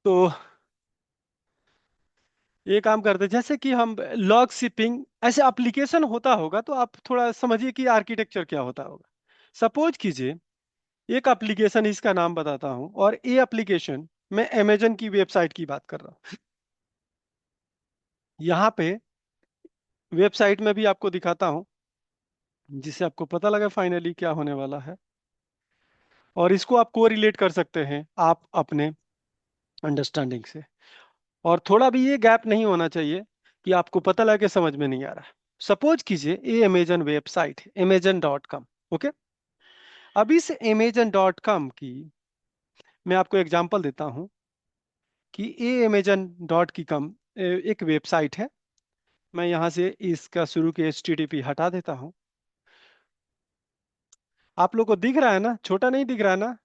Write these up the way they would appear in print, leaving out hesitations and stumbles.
तो ये काम करते हैं, जैसे कि हम लॉग शिपिंग ऐसे एप्लीकेशन होता होगा, तो आप थोड़ा समझिए कि आर्किटेक्चर क्या होता होगा। सपोज कीजिए एक एप्लीकेशन, इसका नाम बताता हूं, और ये एप्लीकेशन मैं अमेजन की वेबसाइट की बात कर रहा हूँ। यहाँ पे वेबसाइट में भी आपको दिखाता हूँ, जिससे आपको पता लगा फाइनली क्या होने वाला है। और इसको आप को रिलेट कर सकते हैं आप अपने अंडरस्टैंडिंग से। और थोड़ा भी ये गैप नहीं होना चाहिए कि आपको पता लगे समझ में नहीं आ रहा है। सपोज कीजिए ये अमेजन वेबसाइट है, amazon.com। ओके, अब इस amazon.com की मैं आपको एग्जांपल देता हूं कि ये अमेजन डॉट की कम एक वेबसाइट है। मैं यहां से इसका शुरू के HTTP हटा देता हूं। आप लोग को दिख रहा है ना, छोटा नहीं दिख रहा है ना?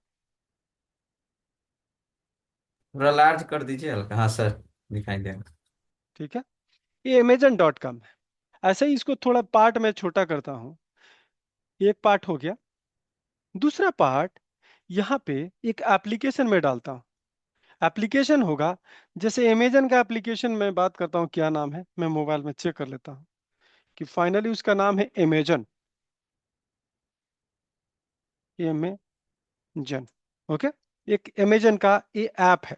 थोड़ा लार्ज कर दीजिए हल्का, हाँ सर, दिखाई देगा। ठीक है, ये amazon.com है। ऐसे ही इसको थोड़ा पार्ट में छोटा करता हूं। एक पार्ट हो गया। दूसरा पार्ट यहाँ पे एक एप्लीकेशन में डालता हूँ। एप्लीकेशन होगा, जैसे अमेजन का एप्लीकेशन मैं बात करता हूँ, क्या नाम है, मैं मोबाइल में चेक कर लेता हूँ कि फाइनली उसका नाम है अमेजन। Amazon, okay. एक अमेजन का ये ऐप है,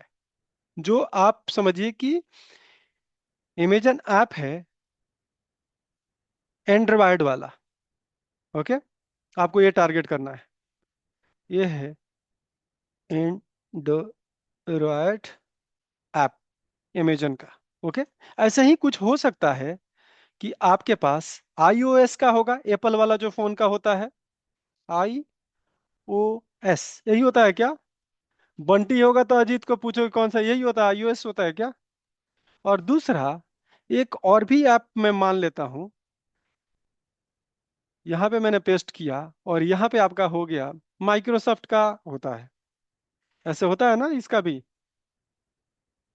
जो आप समझिए कि अमेजन ऐप है एंड्रॉयड वाला। ओके, आपको ये टारगेट करना है। ये है एंड्रॉयड ऐप अमेजन का। ओके, ऐसे ही कुछ हो सकता है कि आपके पास iOS का होगा, एप्पल वाला जो फोन का होता है, iOS यही होता है क्या? बंटी होगा तो अजीत को पूछो कि कौन सा, यही होता है, iOS होता है क्या? और दूसरा, एक और भी ऐप मैं मान लेता हूं, यहाँ पे मैंने पेस्ट किया और यहाँ पे आपका हो गया, माइक्रोसॉफ्ट का होता है। ऐसे होता है ना इसका भी,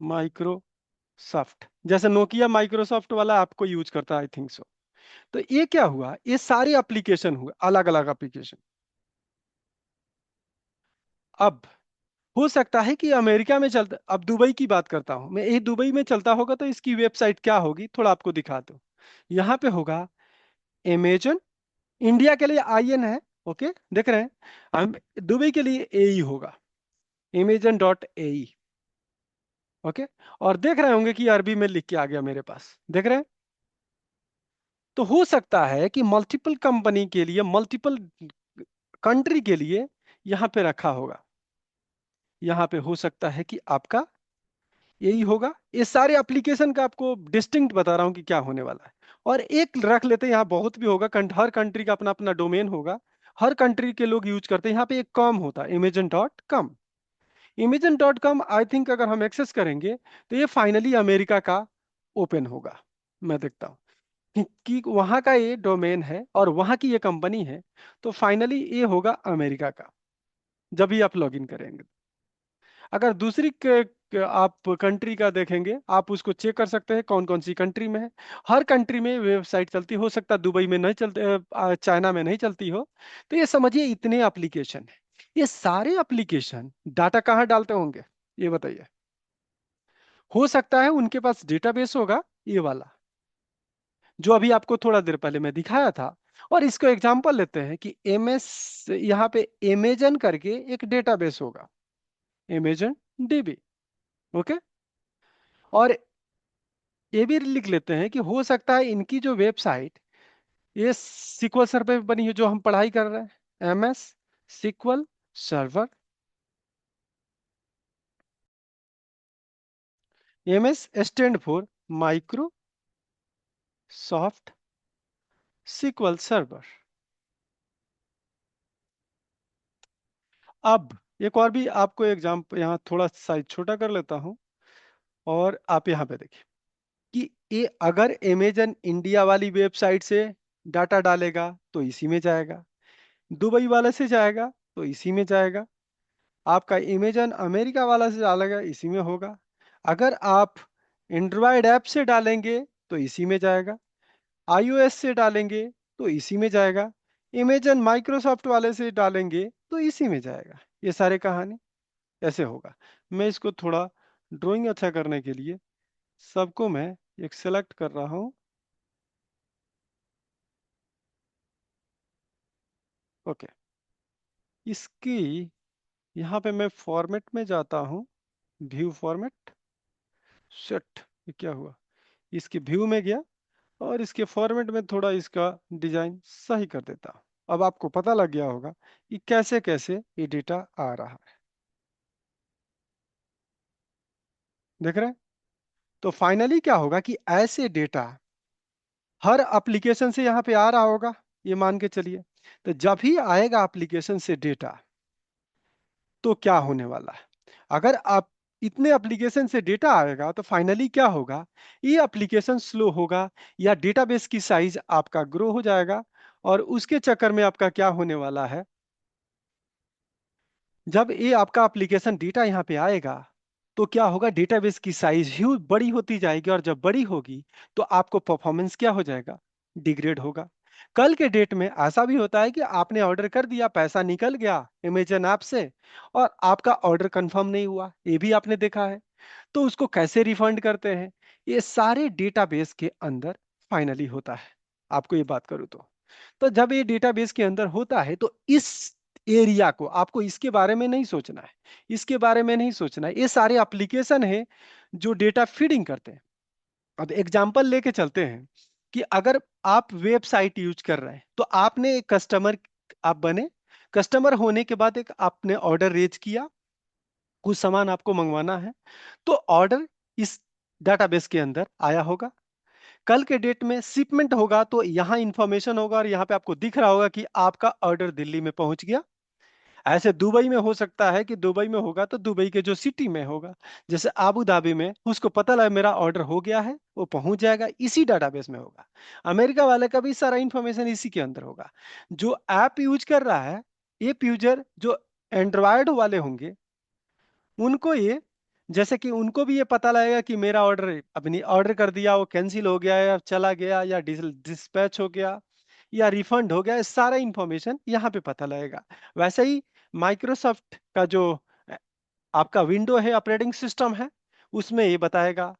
माइक्रोसॉफ्ट, जैसे नोकिया माइक्रोसॉफ्ट वाला आपको यूज करता है, आई थिंक सो। तो ये क्या हुआ, ये सारे एप्लीकेशन हुए, अलग अलग एप्लीकेशन। अब हो सकता है कि अमेरिका में चलता, अब दुबई की बात करता हूं मैं, ये दुबई में चलता होगा तो इसकी वेबसाइट क्या होगी, थोड़ा आपको दिखा दो। यहाँ पे होगा अमेजन, इंडिया के लिए IN है। ओके, देख रहे हैं, हम दुबई के लिए AE होगा, amazon.ae। ओके, और देख रहे होंगे कि अरबी में लिख के आ गया मेरे पास, देख रहे हैं? तो हो सकता है कि मल्टीपल कंपनी के लिए, मल्टीपल कंट्री के लिए यहाँ पे रखा होगा। यहाँ पे हो सकता है कि आपका यही होगा। ये सारे एप्लीकेशन का आपको डिस्टिंक्ट बता रहा हूँ कि क्या होने वाला है। और एक रख लेते हैं, यहाँ बहुत भी होगा, हर कंट्री का अपना अपना डोमेन होगा, हर कंट्री के लोग यूज करते हैं। यहाँ पे एक कॉम होता है, amazon.com। amazon.com आई थिंक अगर हम एक्सेस करेंगे तो ये फाइनली अमेरिका का ओपन होगा। मैं देखता हूँ कि वहाँ का ये डोमेन है और वहाँ की ये कंपनी है, तो फाइनली ये होगा अमेरिका का, जब भी आप लॉगिन करेंगे। अगर दूसरी आप कंट्री का देखेंगे, आप उसको चेक कर सकते हैं कौन कौन सी कंट्री में है। हर कंट्री में वेबसाइट चलती हो सकता है, दुबई में नहीं चलते, चाइना में नहीं चलती हो। तो ये समझिए इतने एप्लीकेशन है। ये सारे एप्लीकेशन डाटा कहाँ डालते होंगे, ये बताइए? हो सकता है उनके पास डेटाबेस होगा, ये वाला जो अभी आपको थोड़ा देर पहले मैं दिखाया था। और इसको एग्जांपल लेते हैं कि यहाँ पे अमेजन करके एक डेटाबेस होगा, अमेजन DB। ओके, और ये भी लिख लेते हैं कि हो सकता है इनकी जो वेबसाइट, ये सिक्वल सर्वर पे बनी है, जो हम पढ़ाई कर रहे हैं, MS sequel server. MS stand for Microsoft sequel server. अब एक और भी आपको एग्जाम्पल, यहाँ थोड़ा साइज छोटा कर लेता हूं, और आप यहाँ पे देखिए कि ये अगर अमेजन इंडिया वाली वेबसाइट से डाटा डालेगा तो इसी में जाएगा, दुबई वाले से जाएगा तो इसी में जाएगा, आपका इमेजन अमेरिका वाला से डालेगा इसी में होगा। अगर आप एंड्रॉयड ऐप से डालेंगे तो इसी में जाएगा, iOS से डालेंगे तो इसी में जाएगा, इमेजन माइक्रोसॉफ्ट वाले से डालेंगे तो इसी में जाएगा। ये सारे कहानी ऐसे होगा। मैं इसको थोड़ा ड्राइंग अच्छा करने के लिए सबको मैं एक सेलेक्ट कर रहा हूँ। ओके, इसकी यहाँ पे मैं फॉर्मेट में जाता हूँ, व्यू फॉर्मेट। सेट, ये क्या हुआ, इसके व्यू में गया और इसके फॉर्मेट में थोड़ा इसका डिजाइन सही कर देता हूँ। अब आपको पता लग गया होगा कि कैसे कैसे ये डेटा आ रहा है। देख रहे हैं? तो फाइनली क्या होगा कि ऐसे डेटा हर एप्लीकेशन से यहाँ पे आ रहा होगा, ये मान के चलिए। तो जब ही आएगा एप्लीकेशन से डेटा, तो क्या होने वाला है, अगर आप इतने एप्लीकेशन से डेटा आएगा तो फाइनली क्या होगा, ये एप्लीकेशन स्लो होगा या डेटाबेस की साइज आपका ग्रो हो जाएगा। और उसके चक्कर में आपका क्या होने वाला है, जब ये आपका एप्लीकेशन डेटा यहाँ पे आएगा तो क्या होगा, डेटाबेस की साइज ह्यूज बड़ी होती जाएगी, और जब बड़ी होगी तो आपको परफॉर्मेंस क्या हो जाएगा, डिग्रेड होगा। कल के डेट में ऐसा भी होता है कि आपने ऑर्डर कर दिया, पैसा निकल गया अमेजन ऐप से, और आपका ऑर्डर कंफर्म नहीं हुआ, ये भी आपने देखा है। तो उसको कैसे रिफंड करते हैं, ये सारे डेटाबेस के अंदर फाइनली होता है। आपको ये बात करूँ तो जब ये डेटाबेस के अंदर होता है तो इस एरिया को आपको इसके बारे में नहीं सोचना है, इसके बारे में नहीं सोचना है। ये सारे एप्लीकेशन है जो डेटा फीडिंग करते हैं। अब एग्जांपल लेके चलते हैं कि अगर आप वेबसाइट यूज कर रहे हैं तो आपने एक कस्टमर, आप बने कस्टमर होने के बाद एक आपने ऑर्डर रेज किया, कुछ सामान आपको मंगवाना है, तो ऑर्डर इस डाटाबेस के अंदर आया होगा। कल के डेट में शिपमेंट होगा तो यहाँ इंफॉर्मेशन होगा और यहाँ पे आपको दिख रहा होगा कि आपका ऑर्डर दिल्ली में पहुंच गया। ऐसे दुबई में हो सकता है कि दुबई में होगा तो दुबई के जो सिटी में होगा, जैसे आबू धाबी में उसको पता लगा मेरा ऑर्डर हो गया है, वो पहुंच जाएगा, इसी डाटाबेस में होगा। अमेरिका वाले का भी सारा इंफॉर्मेशन इसी के अंदर होगा। जो ऐप यूज कर रहा है, ऐप यूजर जो एंड्रॉयड वाले होंगे, उनको ये, जैसे कि उनको भी ये पता लगेगा कि मेरा ऑर्डर, अपनी ऑर्डर कर दिया वो कैंसिल हो गया या चला गया या डिस्पैच हो गया या रिफंड हो गया, ये सारा इंफॉर्मेशन यहाँ पे पता लगेगा। वैसे ही माइक्रोसॉफ्ट का जो अ, आपका विंडो है, ऑपरेटिंग सिस्टम है, उसमें ये बताएगा,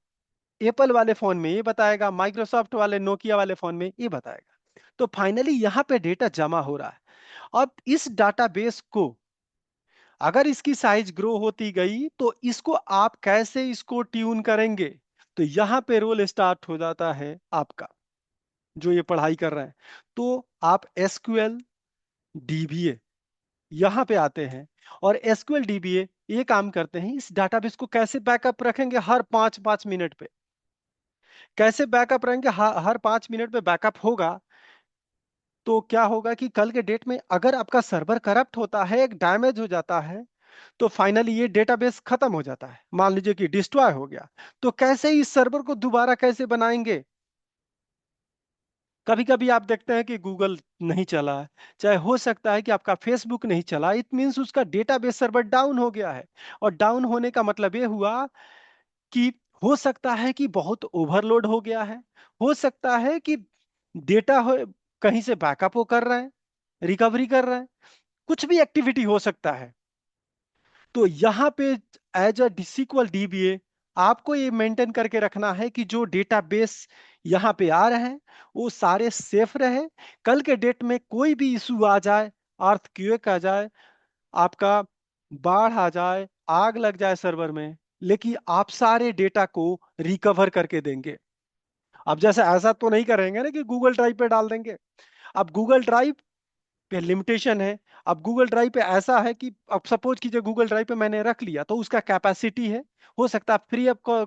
एप्पल वाले फोन में ये बताएगा, माइक्रोसॉफ्ट वाले नोकिया वाले फोन में ये बताएगा। तो फाइनली यहाँ पे डेटा जमा हो रहा है। अब इस डाटाबेस को अगर इसकी साइज ग्रो होती गई तो इसको आप कैसे इसको ट्यून करेंगे, तो यहां पे रोल स्टार्ट हो जाता है आपका, जो ये पढ़ाई कर रहे हैं। तो आप एसक्यूएल डीबीए यहां पे आते हैं, और एसक्यूएल डीबीए ये काम करते हैं, इस डाटाबेस को कैसे बैकअप रखेंगे हर 5-5 मिनट पे, कैसे बैकअप रहेंगे, हर 5 मिनट पे बैकअप होगा। तो क्या होगा कि कल के डेट में अगर आपका सर्वर करप्ट होता है, एक डैमेज हो जाता है, तो फाइनली ये डेटाबेस खत्म हो जाता है, मान लीजिए कि डिस्ट्रॉय हो गया, तो कैसे इस सर्वर को दोबारा कैसे बनाएंगे। कभी कभी आप देखते हैं कि गूगल नहीं चला है, चाहे हो सकता है कि आपका फेसबुक नहीं चला, इट मींस उसका डेटाबेस सर्वर डाउन हो गया है। और डाउन होने का मतलब ये हुआ कि हो सकता है कि बहुत ओवरलोड हो गया है, हो सकता है कि डेटा हो, कहीं से बैकअप वो कर रहे हैं, रिकवरी कर रहे हैं, कुछ भी एक्टिविटी हो सकता है। तो यहाँ पे एज अ SQL डीबीए आपको ये मेंटेन करके रखना है कि जो डेटाबेस यहाँ पे आ रहे हैं वो सारे सेफ रहे। कल के डेट में कोई भी इशू आ जाए, अर्थक्वेक आ जाए, आपका बाढ़ आ जाए, आग लग जाए सर्वर में, लेकिन आप सारे डेटा को रिकवर करके देंगे। अब जैसे ऐसा तो नहीं करेंगे ना कि गूगल ड्राइव पे डाल देंगे। अब गूगल ड्राइव पे लिमिटेशन है। अब गूगल ड्राइव पे ऐसा है कि अब सपोज कीजिए गूगल ड्राइव पे मैंने रख लिया तो उसका कैपेसिटी है, हो सकता है फ्री, आपको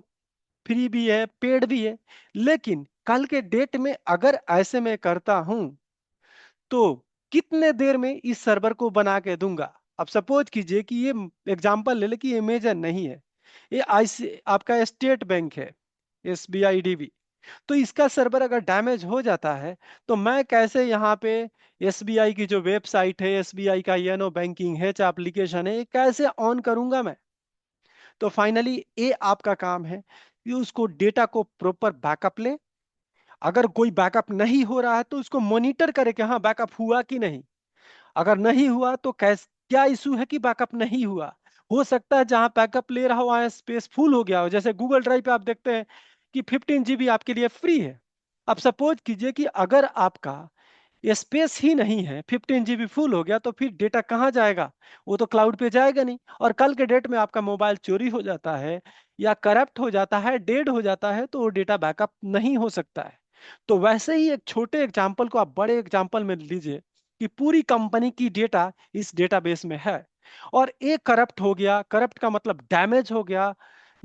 फ्री भी है, पेड भी है। लेकिन कल के डेट में अगर ऐसे में करता हूं तो कितने देर में इस सर्वर को बना के दूंगा। अब सपोज कीजिए कि ये एग्जांपल ले ले कि अमेजन नहीं है, ये आईसी आपका स्टेट बैंक है, SBI, तो इसका सर्वर अगर डैमेज हो जाता है तो मैं कैसे यहाँ पे एसबीआई की जो वेबसाइट है, एसबीआई का येनो बैंकिंग है चाहे एप्लीकेशन है, ये कैसे ऑन करूंगा मैं। तो फाइनली ये आपका काम है कि उसको डेटा को प्रॉपर बैकअप ले। अगर कोई बैकअप नहीं हो रहा है तो उसको मॉनिटर करे कि हाँ बैकअप हुआ कि नहीं। अगर नहीं हुआ तो कैस क्या इशू है कि बैकअप नहीं हुआ, हो सकता है जहां बैकअप ले रहा हो वहां स्पेस फुल हो गया हो, जैसे गूगल ड्राइव पे आप देखते हैं कि 15 GB आपके लिए फ्री है। अब सपोज कीजिए कि अगर आपका स्पेस ही नहीं है, 15 GB फुल हो गया, तो फिर डेटा कहाँ जाएगा? वो तो क्लाउड पे जाएगा नहीं। और कल के डेट में आपका मोबाइल चोरी हो जाता है या करप्ट हो जाता है, डेड हो जाता है, तो वो डेटा बैकअप नहीं हो सकता है। तो वैसे ही एक छोटे एग्जाम्पल को आप बड़े एग्जाम्पल में लीजिए कि पूरी कंपनी की डेटा इस डेटाबेस में है, और एक करप्ट हो गया, करप्ट का मतलब डैमेज हो गया,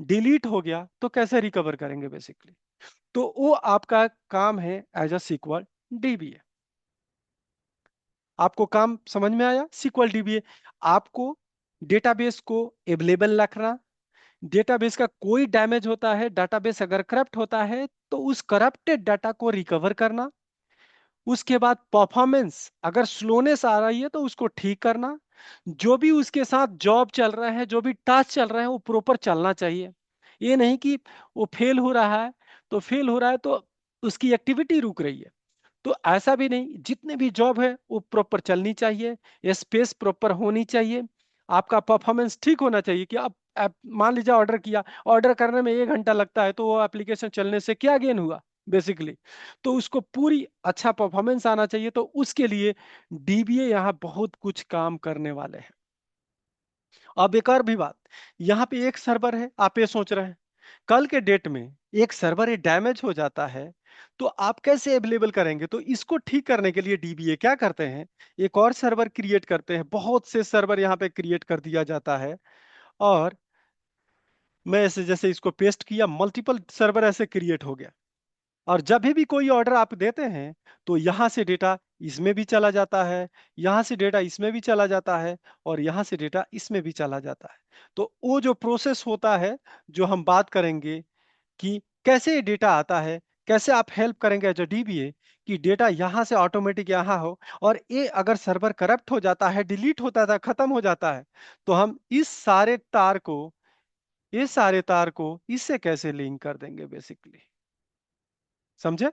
डिलीट हो गया, तो कैसे रिकवर करेंगे बेसिकली? तो वो आपका काम है एज अ सिक्वल डीबीए। आपको काम समझ में आया? सिक्वल डीबीए आपको डेटाबेस को अवेलेबल रखना, डेटाबेस का कोई डैमेज होता है, डेटाबेस अगर करप्ट होता है तो उस करप्टेड डाटा को रिकवर करना, उसके बाद परफॉर्मेंस अगर स्लोनेस आ रही है तो उसको ठीक करना, जो भी उसके साथ जॉब चल रहा है, जो भी टास्क चल रहा है, वो प्रॉपर चलना चाहिए। ये नहीं कि वो फेल हो रहा है तो फेल हो रहा है तो उसकी एक्टिविटी रुक रही है। तो ऐसा भी नहीं, जितने भी जॉब है वो प्रॉपर चलनी चाहिए, स्पेस प्रॉपर होनी चाहिए, आपका परफॉर्मेंस ठीक होना चाहिए। कि आप मान लीजिए ऑर्डर किया, ऑर्डर करने में 1 घंटा लगता है, तो वो एप्लीकेशन चलने से क्या गेन हुआ बेसिकली? तो उसको पूरी अच्छा परफॉर्मेंस आना चाहिए, तो उसके लिए डीबीए यहाँ बहुत कुछ काम करने वाले हैं। अब एक और भी बात, यहाँ पे एक सर्वर है, आप ये सोच रहे हैं कल के डेट में एक सर्वर ये डैमेज हो जाता है तो आप कैसे अवेलेबल करेंगे? तो इसको ठीक करने के लिए डीबीए क्या करते हैं, एक और सर्वर क्रिएट करते हैं। बहुत से सर्वर यहाँ पे क्रिएट कर दिया जाता है, और मैं ऐसे जैसे इसको पेस्ट किया, मल्टीपल सर्वर ऐसे क्रिएट हो गया। और जब भी कोई ऑर्डर आप देते हैं तो यहाँ से डेटा इसमें भी चला जाता है, यहाँ से डेटा इसमें भी चला जाता है, और यहाँ से डेटा इसमें भी चला जाता है। तो वो जो प्रोसेस होता है, जो हम बात करेंगे कि कैसे ये डेटा आता है, कैसे आप हेल्प करेंगे एज डीबीए कि डेटा यहाँ से ऑटोमेटिक यहाँ हो। और ये अगर सर्वर करप्ट हो जाता है, डिलीट होता था, खत्म हो जाता है, तो हम इस सारे तार को इससे कैसे लिंक कर देंगे बेसिकली? समझे?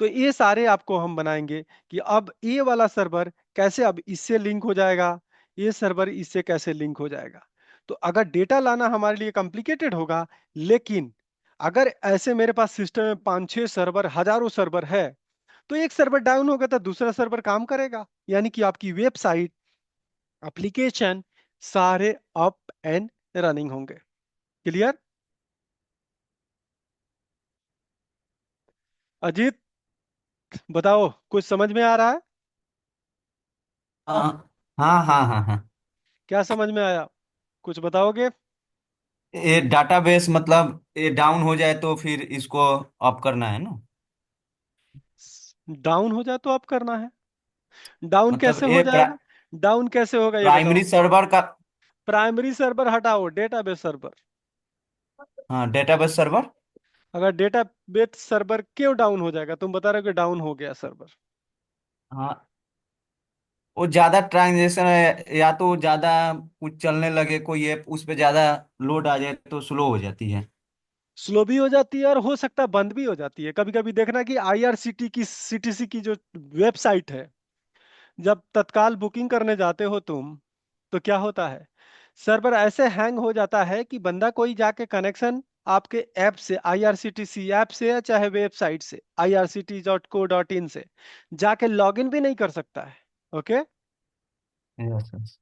तो ये सारे आपको हम बनाएंगे कि अब ये वाला सर्वर कैसे अब इससे लिंक हो जाएगा, ये सर्वर इससे कैसे लिंक हो जाएगा। तो अगर डेटा लाना हमारे लिए कॉम्प्लिकेटेड होगा, लेकिन अगर ऐसे मेरे पास सिस्टम में 5-6 सर्वर, हजारों सर्वर है, तो एक सर्वर डाउन होगा तो दूसरा सर्वर काम करेगा, यानी कि आपकी वेबसाइट, एप्लीकेशन सारे अप एंड रनिंग होंगे। क्लियर? अजीत, बताओ कुछ समझ में आ रहा है? हाँ हाँ हाँ हाँ हाँ। क्या समझ में आया? कुछ बताओगे? ये डाटाबेस मतलब ये डाउन हो जाए तो फिर इसको ऑफ करना है ना? डाउन हो जाए तो आप करना है। डाउन मतलब कैसे हो ये जाएगा? डाउन कैसे होगा ये बताओ? प्राइमरी सर्वर का। प्राइमरी सर्वर हटाओ, डेटाबेस सर्वर। हाँ, डेटाबेस सर्वर। अगर डेटाबेस सर्वर क्यों डाउन हो जाएगा? तुम बता रहे हो कि डाउन हो गया सर्वर। हाँ, वो ज्यादा ट्रांजेक्शन है या तो ज्यादा कुछ चलने लगे, कोई ऐप उस पे ज्यादा लोड आ जाए तो स्लो हो जाती है। स्लो भी हो जाती है और हो सकता है बंद भी हो जाती है। कभी कभी देखना कि आईआरसीटी की, सीटीसी की जो वेबसाइट है, जब तत्काल बुकिंग करने जाते हो तुम, तो क्या होता है, सर्वर ऐसे हैंग हो जाता है कि बंदा कोई जाके कनेक्शन आपके ऐप से, आईआरसीटीसी ऐप से या चाहे वेबसाइट से irct.co.in से जाके लॉगिन भी नहीं कर सकता है। ओके? Yes yes.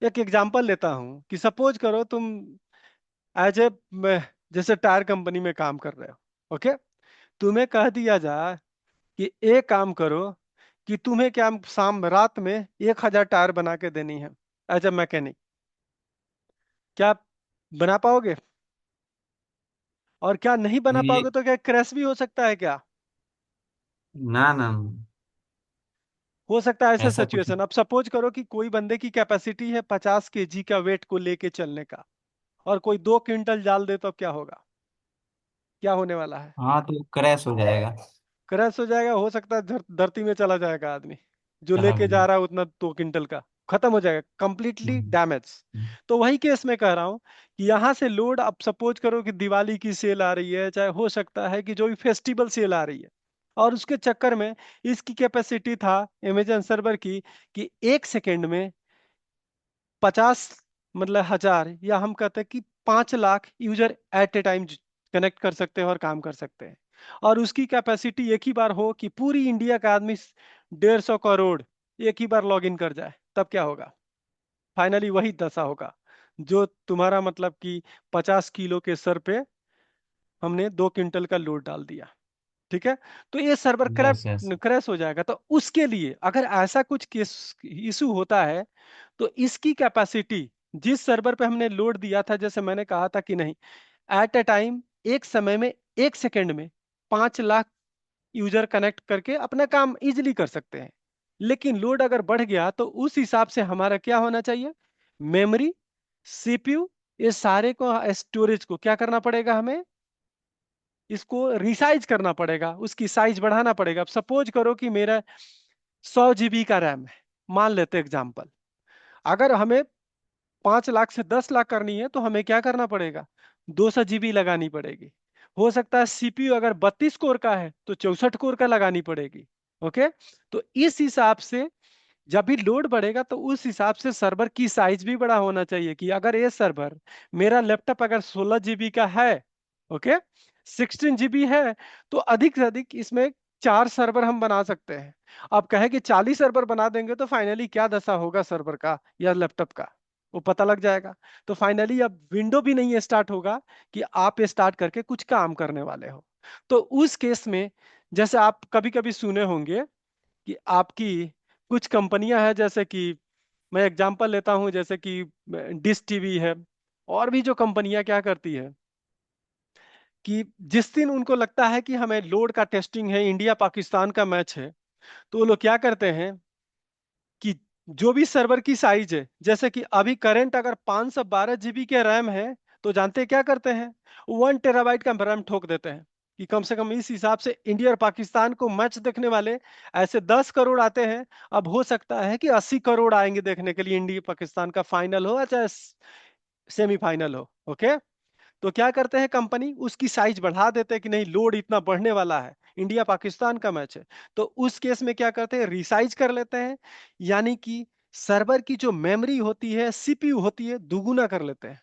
एक एग्जांपल लेता हूं कि सपोज करो तुम एज ए, जैसे टायर कंपनी में काम कर रहे हो। ओके? तुम्हें कह दिया जाए कि एक काम करो, कि तुम्हें क्या शाम रात में 1,000 टायर बना के देनी है एज ए मैकेनिक। क्या आप बना पाओगे? और क्या नहीं बना ये पाओगे तो क्या क्रैश भी हो सकता है क्या? ना ना, हो सकता है ऐसे ऐसा कुछ सिचुएशन। अब सपोज करो कि कोई बंदे की कैपेसिटी है 50 kg का वेट को लेके चलने का, और कोई 2 क्विंटल जाल दे, तो अब क्या होगा? क्या होने वाला है? हाँ तो क्रैश हो जाएगा। क्रैश हो जाएगा, हो सकता है धरती में चला जाएगा आदमी जो चला लेके भी। जा रहा है उतना 2 क्विंटल का, खत्म हो जाएगा, कंप्लीटली हम्म, डैमेज। हम्म। तो वही केस में कह रहा हूं कि यहाँ से लोड, अब सपोज करो कि दिवाली की सेल आ रही है, चाहे हो सकता है कि जो भी फेस्टिवल सेल आ रही है, और उसके चक्कर में इसकी कैपेसिटी था अमेजन सर्वर की कि 1 सेकेंड में 50, मतलब 1000, या हम कहते हैं कि 5 लाख यूजर एट ए टाइम कनेक्ट कर सकते हैं और काम कर सकते हैं। और उसकी कैपेसिटी एक ही बार हो कि पूरी इंडिया का आदमी 150 करोड़ एक ही बार लॉग इन कर जाए, तब क्या होगा? फाइनली वही दशा होगा जो तुम्हारा मतलब कि 50 किलो के सर पे हमने 2 क्विंटल का लोड डाल दिया। ठीक है। तो ये server crash yes yes. Crash हो जाएगा। तो उसके लिए अगर ऐसा कुछ केस इशू होता है, तो इसकी कैपेसिटी जिस सर्वर पे हमने लोड दिया था, जैसे मैंने कहा था कि नहीं, एट ए टाइम, एक समय में, 1 सेकंड में 5 लाख यूजर कनेक्ट करके अपना काम इजिली कर सकते हैं। लेकिन लोड अगर बढ़ गया तो उस हिसाब से हमारा क्या होना चाहिए? मेमोरी, सीपीयू, ये सारे को, स्टोरेज को क्या करना पड़ेगा हमें? इसको रिसाइज करना पड़ेगा, उसकी साइज बढ़ाना पड़ेगा। अब सपोज करो कि मेरा 100 GB का रैम है, मान लेते एग्जांपल। अगर हमें 5 लाख से 10 लाख करनी है तो हमें क्या करना पड़ेगा? 200 GB लगानी पड़ेगी। हो सकता है सीपीयू अगर 32 कोर का है तो 64 कोर का लगानी पड़ेगी। ओके। तो इस हिसाब से जब भी लोड बढ़ेगा तो उस हिसाब से सर्वर की साइज भी बड़ा होना चाहिए, कि अगर ये सर्वर, मेरा लैपटॉप अगर 16 GB का है, ओके, 16 GB है, तो अधिक से अधिक इसमें 4 सर्वर हम बना सकते हैं। अब कहे कि 40 सर्वर बना देंगे तो फाइनली क्या दशा होगा सर्वर का या लैपटॉप का, वो पता लग जाएगा। तो फाइनली अब विंडो भी नहीं स्टार्ट होगा कि आप स्टार्ट करके कुछ काम करने वाले हो। तो उस केस में, जैसे आप कभी कभी सुने होंगे कि आपकी कुछ कंपनियां हैं, जैसे कि मैं एग्जांपल लेता हूं, जैसे कि डिश टीवी है, और भी जो कंपनियां क्या करती है कि जिस दिन उनको लगता है कि हमें लोड का टेस्टिंग है, इंडिया पाकिस्तान का मैच है, तो वो लोग क्या करते हैं कि जो भी सर्वर की साइज है, जैसे कि अभी करंट अगर 512 GB के रैम है, तो जानते हैं क्या करते हैं? 1 TB का रैम ठोक देते हैं कि कम से कम इस हिसाब से इंडिया और पाकिस्तान को मैच देखने वाले ऐसे 10 करोड़ आते हैं। अब हो सकता है कि 80 करोड़ आएंगे देखने के लिए, इंडिया पाकिस्तान का फाइनल हो या चाहे सेमीफाइनल हो। ओके। तो क्या करते हैं कंपनी, उसकी साइज बढ़ा देते हैं कि नहीं, लोड इतना बढ़ने वाला है, इंडिया पाकिस्तान का मैच है। तो उस केस में क्या करते हैं, रिसाइज कर लेते हैं, यानी कि सर्वर की जो मेमोरी होती है, सीपीयू होती है, दुगुना कर लेते हैं।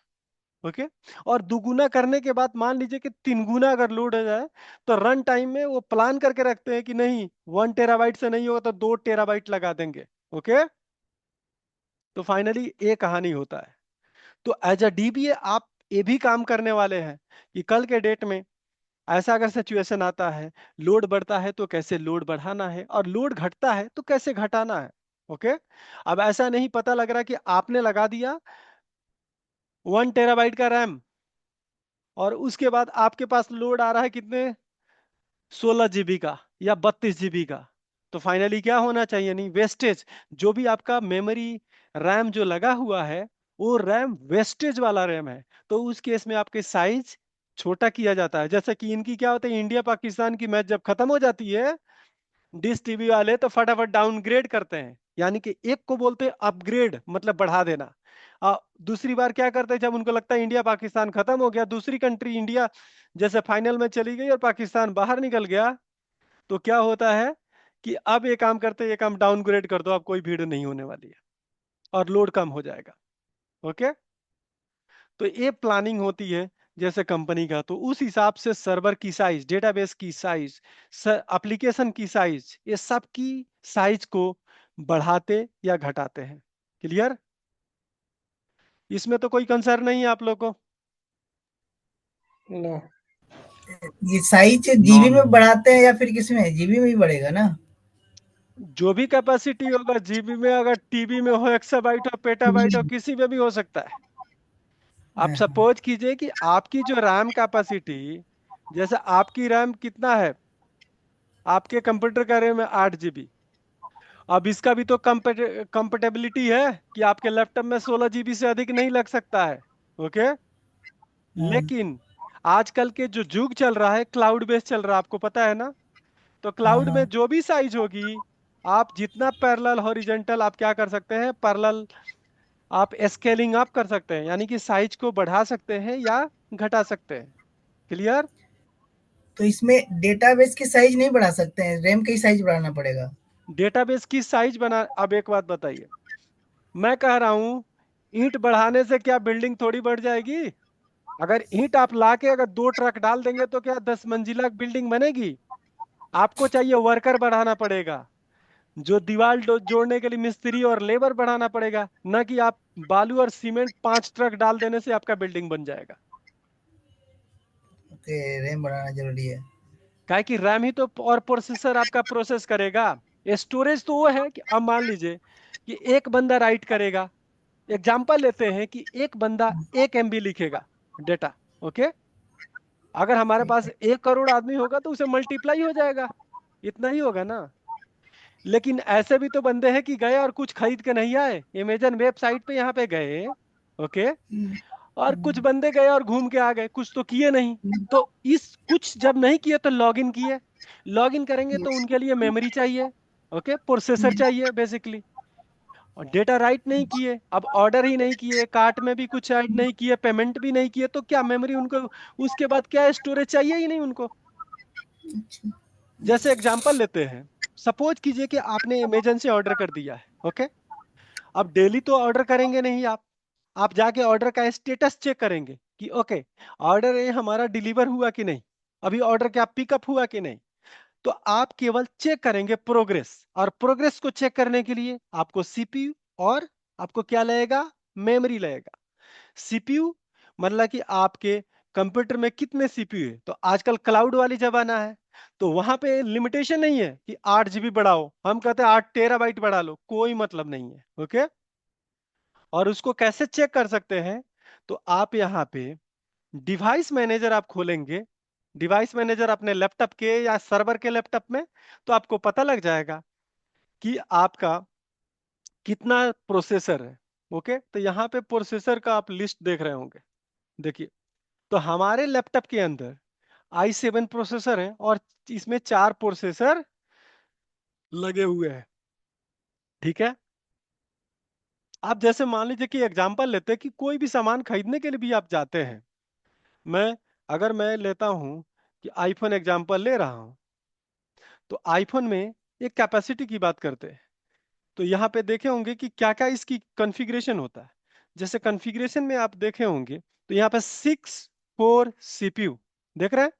ओके। और दुगुना करने के बाद मान लीजिए कि 3 गुना अगर लोड हो जाए, तो रन टाइम में वो प्लान करके रखते हैं कि नहीं, 1 TB से नहीं होगा तो 2 TB लगा देंगे। ओके। तो फाइनली ये कहानी होता है। तो एज अ डीबीए आप ये भी काम करने वाले हैं कि कल के डेट में ऐसा अगर सिचुएशन आता है, लोड बढ़ता है तो कैसे लोड बढ़ाना है, और लोड घटता है तो कैसे घटाना है। ओके। अब ऐसा नहीं पता लग रहा कि आपने लगा दिया 1 TB का रैम, और उसके बाद आपके पास लोड आ रहा है कितने, 16 GB का या 32 GB का। तो फाइनली क्या होना चाहिए? नहीं, वेस्टेज। जो भी आपका मेमोरी रैम जो लगा हुआ है, वो रैम वेस्टेज वाला रैम है। तो उस केस में आपके साइज छोटा किया जाता है। जैसे कि इनकी क्या होता है, इंडिया पाकिस्तान की मैच जब खत्म हो जाती है, डिश टीवी वाले तो फटाफट डाउनग्रेड करते हैं, यानी कि एक को बोलते हैं अपग्रेड, मतलब बढ़ा देना। दूसरी बार क्या करते हैं, जब उनको लगता है इंडिया पाकिस्तान खत्म हो गया, दूसरी कंट्री इंडिया जैसे फाइनल में चली गई और पाकिस्तान बाहर निकल गया, तो क्या होता है कि अब ये काम करते हैं, ये काम डाउनग्रेड कर दो, अब कोई भीड़ नहीं होने वाली है और लोड कम हो जाएगा। ओके। तो ये प्लानिंग होती है जैसे कंपनी का। तो उस हिसाब से सर्वर की साइज, डेटाबेस की साइज, एप्लीकेशन की साइज, ये सब की साइज को बढ़ाते या घटाते हैं। क्लियर? इसमें तो कोई कंसर्न नहीं है आप लोग को? नो, ये साइज नो जीबी नो। में बढ़ाते हैं या फिर किसमें, जीबी में ही बढ़ेगा ना? जो भी कैपेसिटी होगा जीबी में, अगर टीबी में हो, एक्साबाइट हो, पेटाबाइट हो, किसी में भी हो सकता है। आप सपोज कीजिए कि आपकी जो रैम कैपेसिटी, जैसे आपकी रैम कितना है, आपके कंप्यूटर का रैम है 8 GB। अब इसका भी तो कंपेटेबिलिटी है कि आपके लैपटॉप में 16 GB से अधिक नहीं लग सकता है। ओके। लेकिन आजकल के जो युग चल रहा है, क्लाउड बेस्ड चल रहा है, आपको पता है ना? तो हाँ क्लाउड में हाँ। जो भी साइज होगी, आप जितना पैरेलल हॉरिजेंटल आप क्या कर सकते हैं, पैरेलल आप स्केलिंग अप कर सकते हैं, यानी कि साइज को बढ़ा सकते हैं या घटा सकते हैं। क्लियर? तो इसमें डेटाबेस की साइज नहीं बढ़ा सकते हैं, रैम का ही साइज बढ़ाना पड़ेगा? डेटाबेस की साइज बना, अब एक बात बताइए, मैं कह रहा हूं ईंट बढ़ाने से क्या बिल्डिंग थोड़ी बढ़ जाएगी? अगर ईंट आप लाके अगर 2 ट्रक डाल देंगे तो क्या 10 मंजिला बिल्डिंग बनेगी? आपको चाहिए वर्कर बढ़ाना पड़ेगा, जो दीवार जोड़ने के लिए मिस्त्री और लेबर बढ़ाना पड़ेगा, ना कि आप बालू और सीमेंट 5 ट्रक डाल देने से आपका बिल्डिंग बन जाएगा। ओके, रैम बढ़ाना जरूरी है। काहे कि रैम ही तो और प्रोसेसर आपका प्रोसेस करेगा। स्टोरेज तो वो है कि अब मान लीजिए कि एक बंदा राइट करेगा। एग्जाम्पल लेते हैं कि एक बंदा 1 MB लिखेगा डेटा। ओके, अगर हमारे ठीक पास है। 1 करोड़ आदमी होगा तो उसे मल्टीप्लाई हो जाएगा, इतना ही होगा ना। लेकिन ऐसे भी तो बंदे हैं कि गए और कुछ खरीद के नहीं आए, अमेजन वेबसाइट पे यहाँ पे गए। ओके, हम्म, और कुछ बंदे गए और घूम के आ गए, कुछ तो किए नहीं। तो इस कुछ जब नहीं किए तो लॉगिन किए। लॉगिन करेंगे तो यस। उनके लिए मेमोरी चाहिए, ओके, प्रोसेसर चाहिए बेसिकली। और डेटा राइट नहीं किए, अब ऑर्डर ही नहीं किए, कार्ट में भी कुछ ऐड नहीं किए, पेमेंट भी नहीं किए, तो क्या मेमोरी उनको, उसके बाद क्या स्टोरेज चाहिए ही नहीं उनको। अच्छा। जैसे एग्जांपल लेते हैं, सपोज कीजिए कि आपने अमेजन से ऑर्डर कर दिया है। ओके, अब डेली तो ऑर्डर करेंगे नहीं आप जाके ऑर्डर का स्टेटस चेक करेंगे कि ओके, ऑर्डर ये हमारा डिलीवर हुआ कि नहीं, अभी ऑर्डर क्या पिकअप हुआ कि नहीं। तो आप केवल चेक करेंगे प्रोग्रेस, और प्रोग्रेस को चेक करने के लिए आपको सीपीयू और आपको क्या लगेगा, मेमोरी लगेगा। सीपीयू मतलब कि आपके कंप्यूटर में कितने सीपीयू है। तो आजकल क्लाउड वाली जमाना है, तो वहां पे लिमिटेशन नहीं है कि 8 GB बढ़ाओ, हम कहते हैं 8 TB बढ़ा लो, कोई मतलब नहीं है। ओके, और उसको कैसे चेक कर सकते हैं? तो आप यहाँ पे डिवाइस मैनेजर आप खोलेंगे, डिवाइस मैनेजर अपने लैपटॉप के या सर्वर के लैपटॉप में, तो आपको पता लग जाएगा कि आपका कितना प्रोसेसर है। ओके, तो यहाँ पे प्रोसेसर का आप लिस्ट देख रहे होंगे। देखिए, तो हमारे लैपटॉप के अंदर i7 प्रोसेसर है और इसमें 4 प्रोसेसर लगे हुए हैं। ठीक है, आप जैसे मान लीजिए कि एग्जांपल लेते हैं कि कोई भी सामान खरीदने के लिए भी आप जाते हैं। मैं अगर मैं लेता हूं कि आईफोन एग्जांपल ले रहा हूं, तो आईफोन में एक कैपेसिटी की बात करते हैं। तो यहाँ पे देखे होंगे कि क्या क्या इसकी कॉन्फ़िगरेशन होता है। जैसे कॉन्फ़िगरेशन में आप देखे होंगे तो यहाँ पे 6 कोर सीपीयू देख रहे हैं।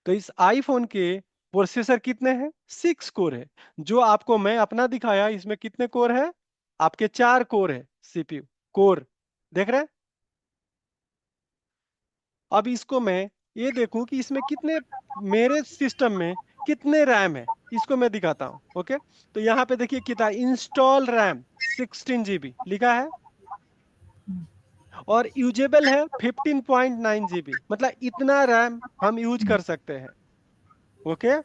तो इस आईफोन के प्रोसेसर कितने हैं? 6 कोर है। जो आपको मैं अपना दिखाया इसमें कितने कोर है? आपके 4 कोर है सीपीयू, कोर देख रहे हैं। अब इसको मैं ये देखूं कि इसमें कितने, मेरे सिस्टम में कितने रैम है, इसको मैं दिखाता हूं। ओके, तो यहाँ पे देखिए कितना इंस्टॉल रैम 16 GB लिखा है, और यूजेबल है 15.9 GB, मतलब इतना रैम हम यूज कर सकते हैं। ओके,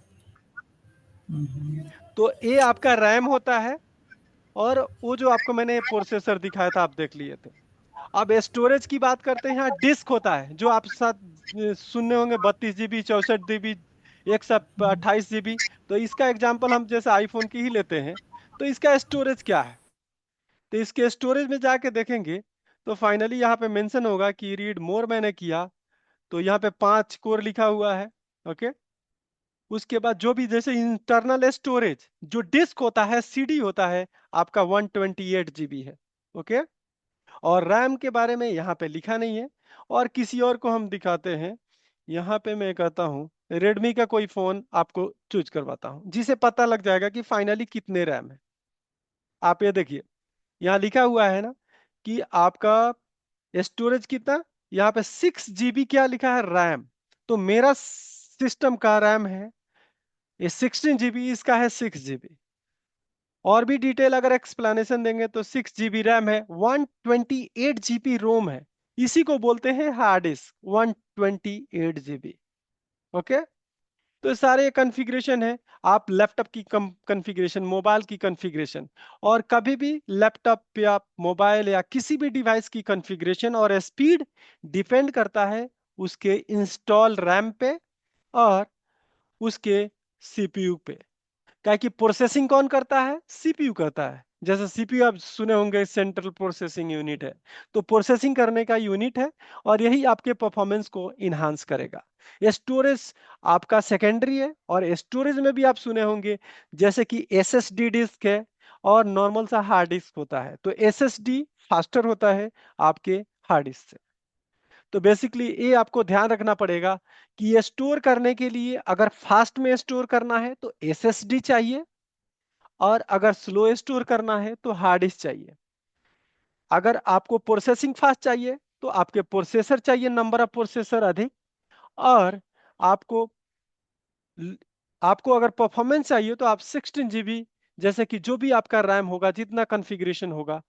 तो ये आपका रैम होता है, और वो जो आपको मैंने प्रोसेसर दिखाया था आप देख लिए थे। अब स्टोरेज की बात करते हैं, यहाँ डिस्क होता है जो आप साथ सुनने होंगे, 32 GB, 64 GB, 128 GB। तो इसका एग्जांपल हम जैसे आईफोन की ही लेते हैं, तो इसका स्टोरेज क्या है? तो इसके स्टोरेज में जाके देखेंगे तो फाइनली यहाँ पे मेंशन होगा कि रीड मोर मैंने किया, तो यहाँ पे 5 कोर लिखा हुआ है। ओके, उसके बाद जो भी जैसे इंटरनल स्टोरेज जो डिस्क होता है, सीडी होता है, आपका 128 GB है। ओके, और रैम के बारे में यहाँ पे लिखा नहीं है। और किसी और को हम दिखाते हैं, यहाँ पे मैं कहता हूँ रेडमी का कोई फोन आपको चूज करवाता हूँ, जिसे पता लग जाएगा कि फाइनली कितने रैम है। आप ये देखिए, यहाँ लिखा हुआ है ना कि आपका स्टोरेज कितना, यहाँ पे 6 GB क्या लिखा है, रैम। तो मेरा सिस्टम का रैम है ये 16 GB, इसका है 6 GB। और भी डिटेल अगर एक्सप्लेनेशन देंगे तो 6 GB रैम है, 128 GB रोम है, इसी को बोलते हैं हार्ड डिस्क 128 GB। ओके, तो ये सारे कॉन्फ़िगरेशन है। आप लैपटॉप की कॉन्फ़िगरेशन, मोबाइल की कॉन्फ़िगरेशन, और कभी भी लैपटॉप या मोबाइल या किसी भी डिवाइस की कॉन्फ़िगरेशन और स्पीड डिपेंड करता है उसके इंस्टॉल रैम पे और उसके सीपीयू पे। क्या कि प्रोसेसिंग कौन करता है? सीपीयू करता है। जैसे सीपीयू आप सुने होंगे सेंट्रल प्रोसेसिंग यूनिट है, तो प्रोसेसिंग करने का यूनिट है, और यही आपके परफॉर्मेंस को इन्हांस करेगा। स्टोरेज आपका सेकेंडरी है, और स्टोरेज में भी आप सुने होंगे जैसे कि एसएसडी डिस्क है, और नॉर्मल सा हार्ड डिस्क होता है। तो एसएसडी फास्टर होता है आपके हार्ड डिस्क से। तो बेसिकली ये आपको ध्यान रखना पड़ेगा कि ये स्टोर करने के लिए अगर फास्ट में स्टोर करना है तो एसएसडी चाहिए, और अगर स्लो स्टोर करना है तो हार्ड डिस्क चाहिए। अगर आपको प्रोसेसिंग फास्ट चाहिए तो आपके प्रोसेसर चाहिए, नंबर ऑफ प्रोसेसर अधिक। और आपको आपको अगर परफॉर्मेंस चाहिए तो आप 16 GB, जैसे कि जो भी आपका रैम होगा, जितना कॉन्फ़िगरेशन होगा,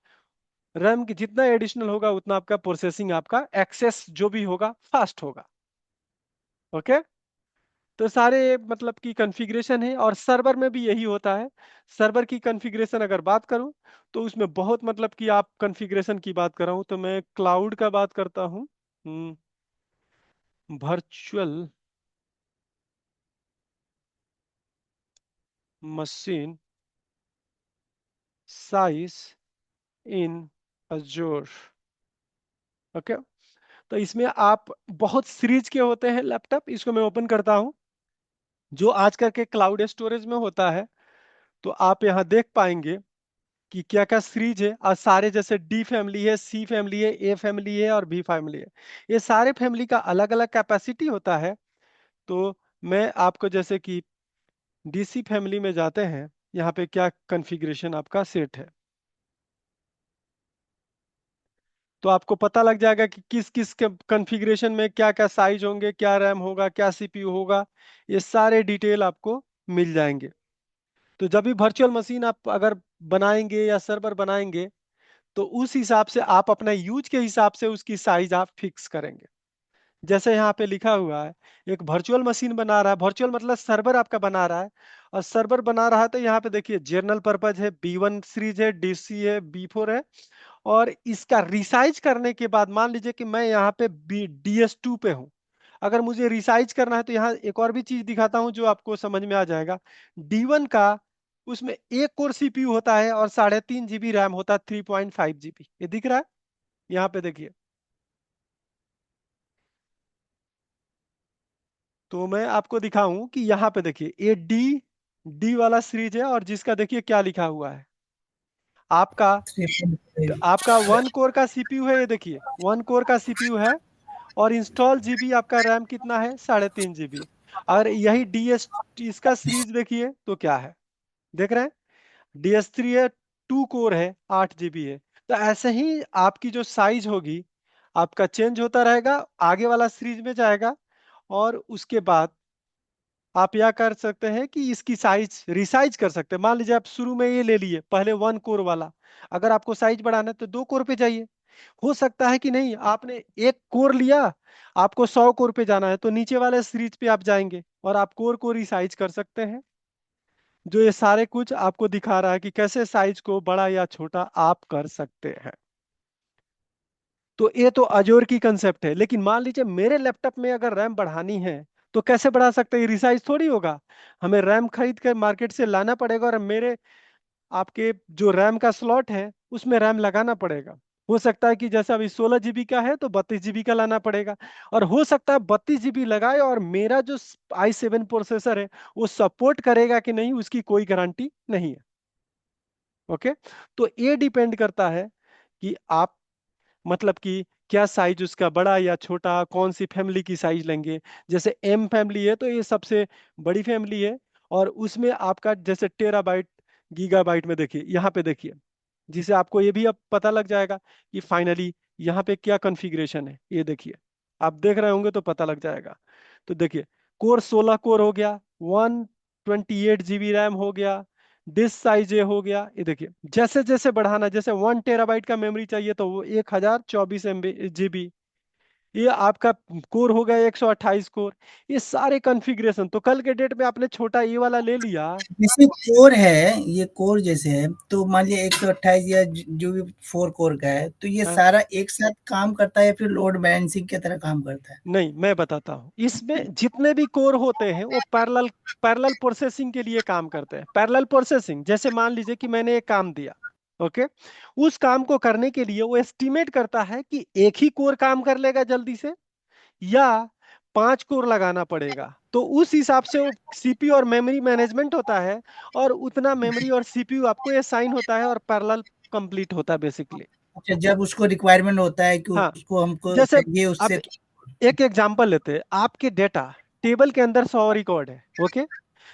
रैम की जितना एडिशनल होगा उतना आपका प्रोसेसिंग, आपका एक्सेस जो भी होगा फास्ट होगा। ओके। तो सारे मतलब की कॉन्फ़िगरेशन है, और सर्वर में भी यही होता है। सर्वर की कॉन्फ़िगरेशन अगर बात करूं तो उसमें बहुत मतलब कि आप कॉन्फ़िगरेशन की बात कर रहा हूं तो मैं क्लाउड का बात करता हूं। Virtual machine size in Azzur. Okay. तो इसमें आप बहुत सीरीज के होते हैं लैपटॉप, इसको मैं ओपन करता हूं जो आजकल के क्लाउड स्टोरेज में होता है। तो आप यहाँ देख पाएंगे कि क्या क्या सीरीज है, और सारे जैसे डी फैमिली है, सी फैमिली है, ए फैमिली है और बी फैमिली है। ये सारे फैमिली का अलग अलग कैपेसिटी होता है। तो मैं आपको जैसे कि डीसी फैमिली में जाते हैं, यहाँ पे क्या कॉन्फ़िगरेशन आपका सेट है, तो आपको पता लग जाएगा कि किस किस के कॉन्फ़िगरेशन में क्या क्या साइज होंगे, क्या रैम होगा, क्या सीपीयू होगा। ये सारे डिटेल आपको मिल जाएंगे। तो जब भी वर्चुअल मशीन आप अगर बनाएंगे या सर्वर बनाएंगे तो उस हिसाब से आप अपना यूज के हिसाब से उसकी साइज आप फिक्स करेंगे। जैसे यहाँ पे लिखा हुआ है, एक वर्चुअल मशीन बना रहा है, वर्चुअल मतलब सर्वर आपका बना रहा है। और सर्वर बना रहा है तो यहाँ पे देखिए जनरल पर्पज है, B1 सीरीज है, DC है, B4 है। और इसका रिसाइज करने के बाद मान लीजिए कि मैं यहाँ पे DS2 पे हूँ। अगर मुझे रिसाइज करना है तो यहाँ एक और भी चीज दिखाता हूँ जो आपको समझ में आ जाएगा। D1 का उसमें एक कोर सीपीयू होता है और 3.5 GB रैम होता है, 3.5 GB। ये दिख रहा है यहाँ पे देखिए। तो मैं आपको दिखाऊं कि यहाँ पे देखिए ये डी वाला सीरीज है, और जिसका देखिए क्या लिखा हुआ है आपका। 3.5। आपका 1 कोर का सीपीयू है, ये देखिए 1 कोर का सीपीयू है। और इंस्टॉल जीबी आपका रैम कितना है, 3.5 GB। और यही डीएस इसका सीरीज देखिए तो क्या है, देख रहे हैं, DS3 है, 2 कोर है, 8 GB है। तो ऐसे ही आपकी जो साइज होगी आपका चेंज होता रहेगा, आगे वाला सीरीज में जाएगा। और उसके बाद आप यह कर सकते हैं कि इसकी साइज रिसाइज कर सकते हैं। मान लीजिए आप शुरू में ये ले लिए पहले 1 कोर वाला, अगर आपको साइज बढ़ाना है तो 2 कोर पे जाइए। हो सकता है कि नहीं आपने 1 कोर लिया, आपको 100 कोर पे जाना है तो नीचे वाले सीरीज पे आप जाएंगे और आप कोर को रिसाइज कर सकते हैं। जो ये सारे कुछ आपको दिखा रहा है कि कैसे साइज को बड़ा या छोटा आप कर सकते हैं। तो ये तो अजोर की कंसेप्ट है, लेकिन मान लीजिए मेरे लैपटॉप में अगर रैम बढ़ानी है तो कैसे बढ़ा सकते हैं, रिसाइज थोड़ी होगा। हमें रैम खरीद कर मार्केट से लाना पड़ेगा, और मेरे आपके जो रैम का स्लॉट है उसमें रैम लगाना पड़ेगा। हो सकता है कि जैसे अभी 16 GB का है तो 32 GB का लाना पड़ेगा। और हो सकता है 32 GB लगाए और मेरा जो i7 प्रोसेसर है वो सपोर्ट करेगा कि नहीं, उसकी कोई गारंटी नहीं है। ओके। तो ये डिपेंड करता है कि आप मतलब कि क्या साइज उसका बड़ा या छोटा, कौन सी फैमिली की साइज लेंगे। जैसे एम फैमिली है तो ये सबसे बड़ी फैमिली है, और उसमें आपका जैसे टेराबाइट गीगाबाइट में देखिए, यहाँ पे देखिए, जिसे आपको ये भी अब पता लग जाएगा कि फाइनली यहाँ पे क्या कॉन्फ़िगरेशन है। ये देखिए, आप देख रहे होंगे तो पता लग जाएगा। तो देखिए, कोर 16 कोर हो गया, 128 GB रैम हो गया, डिस्क साइज ये हो गया। ये देखिए जैसे जैसे बढ़ाना, जैसे 1 TB का मेमोरी चाहिए तो वो 1024 GB। ये आपका कोर हो गया 128 कोर। ये सारे कॉन्फ़िगरेशन, तो कल के डेट में आपने छोटा ये वाला ले लिया। जैसे कोर है, ये कोर जैसे है, तो मान लिया 128 या जो भी 4 कोर का है, तो ये हाँ, सारा एक साथ काम करता है या फिर लोड बैलेंसिंग की तरह काम करता है? नहीं मैं बताता हूँ, इसमें जितने भी कोर होते हैं वो पैरेलल पैरेलल प्रोसेसिंग के लिए काम करते हैं। पैरेलल प्रोसेसिंग जैसे मान लीजिए कि मैंने एक काम दिया, ओके, उस काम को करने के लिए वो एस्टिमेट करता है कि एक ही कोर काम कर लेगा जल्दी से, या 5 कोर लगाना पड़ेगा। तो उस हिसाब से वो सीपीयू और मेमोरी मैनेजमेंट होता है, और उतना मेमोरी और सीपीयू आपको असाइन होता है और पैरेलल कंप्लीट होता है बेसिकली। अच्छा, जब उसको रिक्वायरमेंट होता है कि हाँ, उसको हमको जैसे चाहिए अब उससे एक एग्जांपल लेते हैं। आपके डेटा टेबल के अंदर 100 रिकॉर्ड है, ओके।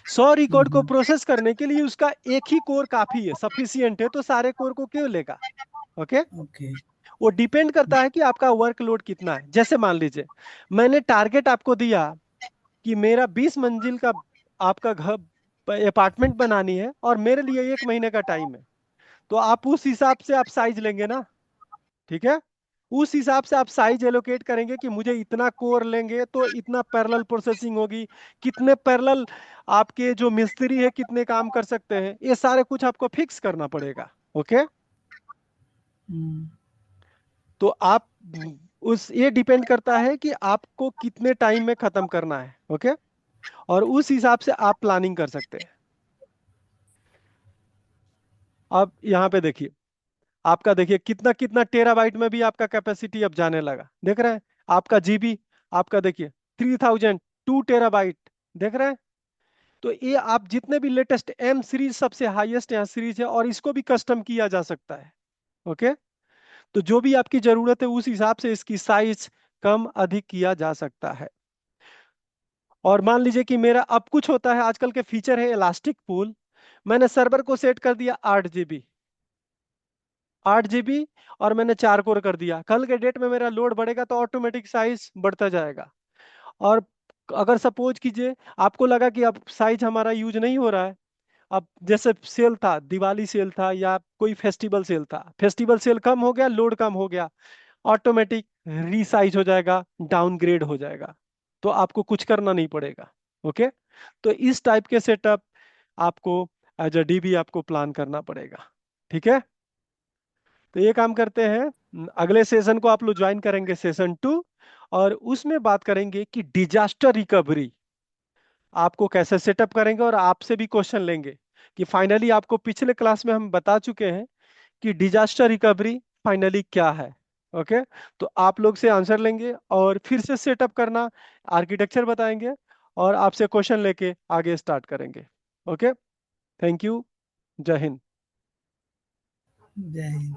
100 रिकॉर्ड को हम्म, प्रोसेस करने के लिए उसका एक ही कोर काफी है, सफिशियंट है, तो सारे कोर को क्यों लेगा? ओके। ओके। वो डिपेंड करता है कि आपका वर्कलोड कितना है। जैसे मान लीजिए मैंने टारगेट आपको दिया कि मेरा 20 मंजिल का आपका घर अपार्टमेंट बनानी है, और मेरे लिए 1 महीने का टाइम है। तो आप उस हिसाब से आप साइज लेंगे ना, ठीक है। उस हिसाब से आप साइज एलोकेट करेंगे कि मुझे इतना कोर लेंगे तो इतना पैरेलल प्रोसेसिंग होगी, कितने पैरेलल आपके जो मिस्त्री है कितने काम कर सकते हैं, ये सारे कुछ आपको फिक्स करना पड़ेगा। ओके। हम्म, तो आप उस ये डिपेंड करता है कि आपको कितने टाइम में खत्म करना है। ओके। और उस हिसाब से आप प्लानिंग कर सकते हैं। अब यहाँ पे देखिए, आपका देखिए कितना कितना टेराबाइट में भी आपका कैपेसिटी अब जाने लगा, देख रहे हैं। आपका जीबी आपका देखिए 3000, 2 टेराबाइट, देख रहे हैं। तो ये आप जितने भी लेटेस्ट एम सीरीज सबसे हाईएस्ट यहाँ सीरीज है, और इसको भी कस्टम किया जा सकता है। ओके। तो जो भी आपकी जरूरत है उस हिसाब से इसकी साइज कम अधिक किया जा सकता है। और मान लीजिए कि मेरा अब कुछ होता है, आजकल के फीचर है इलास्टिक पूल। मैंने सर्वर को सेट कर दिया 8 GB, 8 GB, और मैंने 4 कोर कर दिया। कल के डेट में मेरा लोड बढ़ेगा तो ऑटोमेटिक साइज बढ़ता जाएगा। और अगर सपोज कीजिए आपको लगा कि अब साइज हमारा यूज नहीं हो रहा है, अब जैसे सेल था, दिवाली सेल था या कोई फेस्टिवल सेल था, फेस्टिवल सेल कम हो गया, लोड कम हो गया, ऑटोमेटिक रीसाइज हो जाएगा, डाउनग्रेड हो जाएगा। तो आपको कुछ करना नहीं पड़ेगा। ओके। तो इस टाइप के सेटअप आपको एज अ डीबी आपको प्लान करना पड़ेगा। ठीक है। तो ये काम करते हैं, अगले सेशन को आप लोग ज्वाइन करेंगे, सेशन 2। और उसमें बात करेंगे कि डिजास्टर रिकवरी आपको कैसे सेटअप करेंगे, और आपसे भी क्वेश्चन लेंगे कि फाइनली आपको पिछले क्लास में हम बता चुके हैं कि डिजास्टर रिकवरी फाइनली क्या है। ओके। तो आप लोग से आंसर लेंगे और फिर से सेटअप करना, आर्किटेक्चर बताएंगे, और आपसे क्वेश्चन लेके आगे स्टार्ट करेंगे। ओके। Thank you. जय हिंद। जय हिंद।